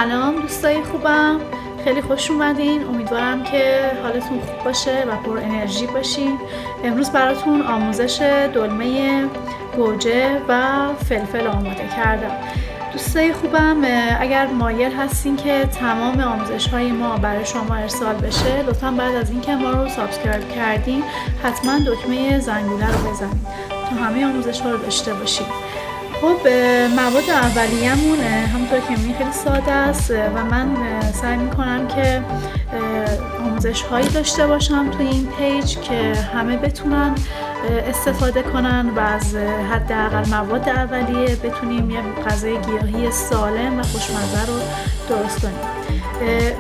سلام دوستای خوبم، خیلی خوش اومدین. امیدوارم که حالتون خوب باشه و پر انرژی باشین. امروز براتون آموزش دلمه، گوجه و فلفل آماده کردم. دوستای خوبم، اگر مایل هستین که تمام آموزش های ما برای شما ارسال بشه، لطفا بعد از اینکه ما رو سابسکرایب کردین حتما دکمه زنگوله رو بزنید تا همه آموزش ها رو داشته باشید. خب مواد اولیه‌مون همونطور که می‌بینید خیلی ساده است و من سعی می‌کنم که آموزش هایی داشته باشم توی این پیج که همه بتونن استفاده کنن و از حداقل مواد اولیه بتونیم یه غذای گیاهی سالم و خوشمزه رو درست کنیم.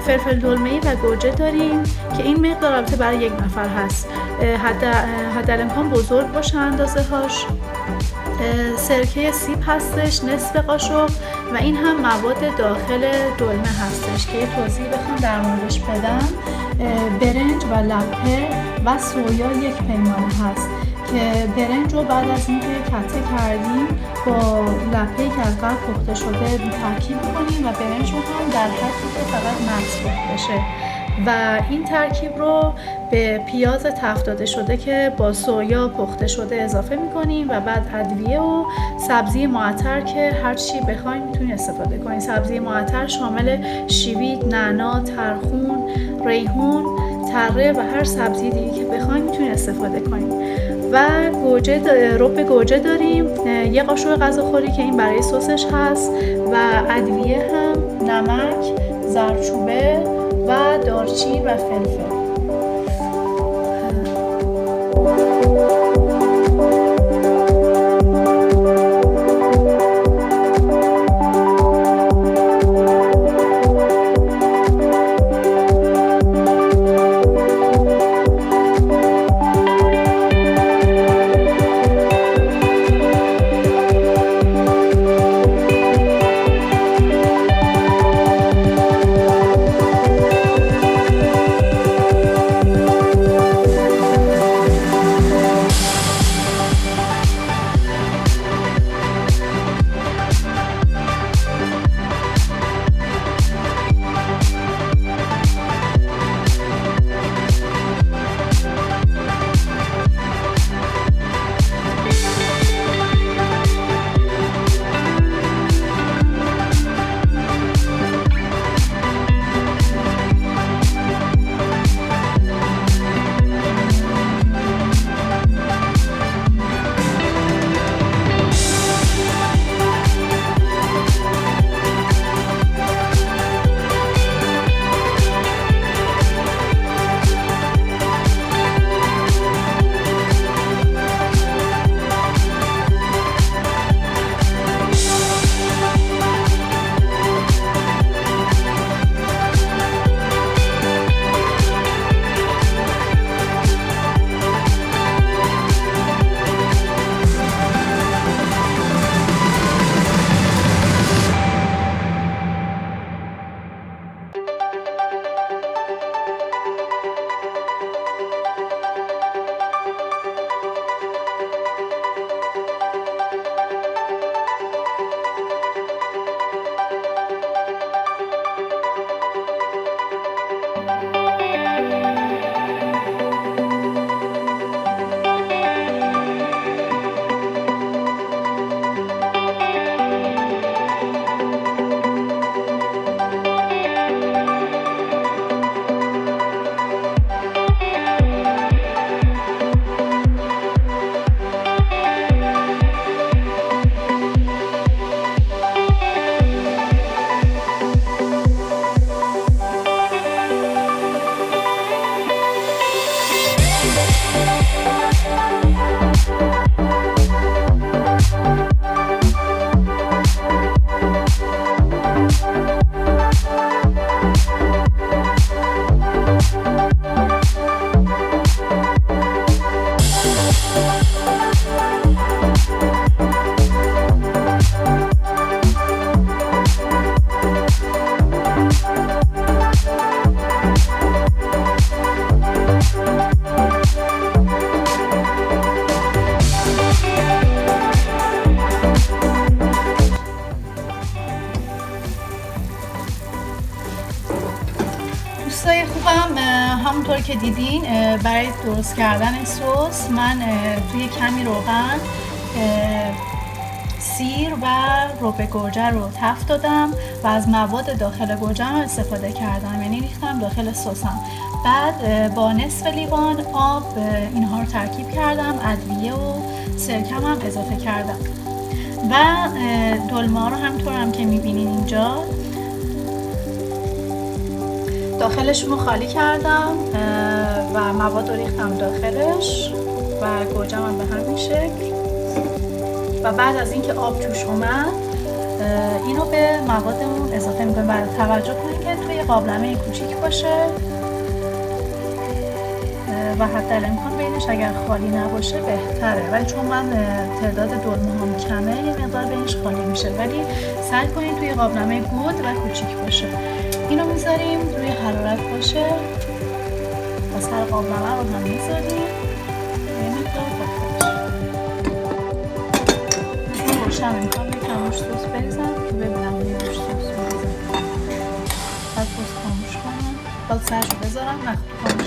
فلفل دلمه‌ای و گوجه داریم که این مقدار البته برای یک نفر هست، حدالامکان بزرگ باشه اندازه هاش. سرکه سیب هستش، نصف قاشق، و این هم مواد داخل دلمه هستش که یه توضیح بخوام در موردش بدم. برنج و لپه و سویا یک پیمانه هست که برنج رو بعد از اینکه کته کردیم با لپه‌ای که از قبل پخته شده ترکیب کنیم و برنج رو هم در حدی که فقط مغز پخته بشه و این ترکیب رو به پیاز تفت داده شده که با سویا پخته شده اضافه می‌کنیم و بعد ادویه و سبزی معطر که هر چی بخواید میتونید استفاده کنید. سبزی معطر شامل شیوید، نعنا، ترخون، ریحون، تره و هر سبزی دیگه که بخواید میتونید استفاده کنید. و گوجه رب گوجه داریم، یه قاشق غذاخوری که این برای سسش هست و ادویه هم نمک، زردچوبه و دارچین و فلفل. که دیدین برای درست کردن سس من توی کمی روغن سیر و ربع گوجه رو تفت دادم و از مواد داخل گوجه هم استفاده کردم، یعنی ریختم داخل سسم. بعد با نصف لیوان آب اینها رو ترکیب کردم، ادویه و سرکه هم اضافه کردم و دلمه ها رو همطور هم که میبینین اینجا داخلشون رو خالی کردم و مواد رو ریختم داخلش و گوجه هم به همین شکل. و بعد از اینکه آب توش اومد اینو به موادمون اضافه میکنیم. بعد توجه کنید که توی قابلمه کوچیک باشه و حتی الامکان بینش اگر خالی نباشه بهتره، ولی چون من تعداد دلمه هم کمه یه مقدار بینش خالی میشه، ولی سعی کنید توی قابلمه گود و کوچیک باشه. اینو میذاریم روی حرارت باشه و سر قابلمه رو هم میذاریم یه مقدار روشن میکنم یکم روش سس بریزم که ببینم روی روش سس بریزم. بعد باز خاموش کنم، باز سرشو بذارم خاموش.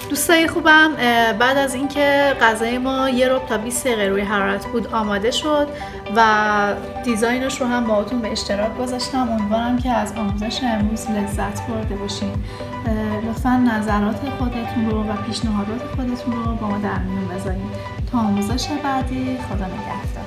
دوستای خوبم، بعد از اینکه غذای ما 1 ربع تا 20 دقیقه روی حرارت بود آماده شد و دیزاینش رو هم باهاتون به اشتراک گذاشتم. امیدوارم که از آموزش امروز لذت برده باشین. لطفا نظرات خودتون رو و پیشنهادات خودتون رو با ما در میون بذارین. تا آموزش بعدی، خدا نگهدار.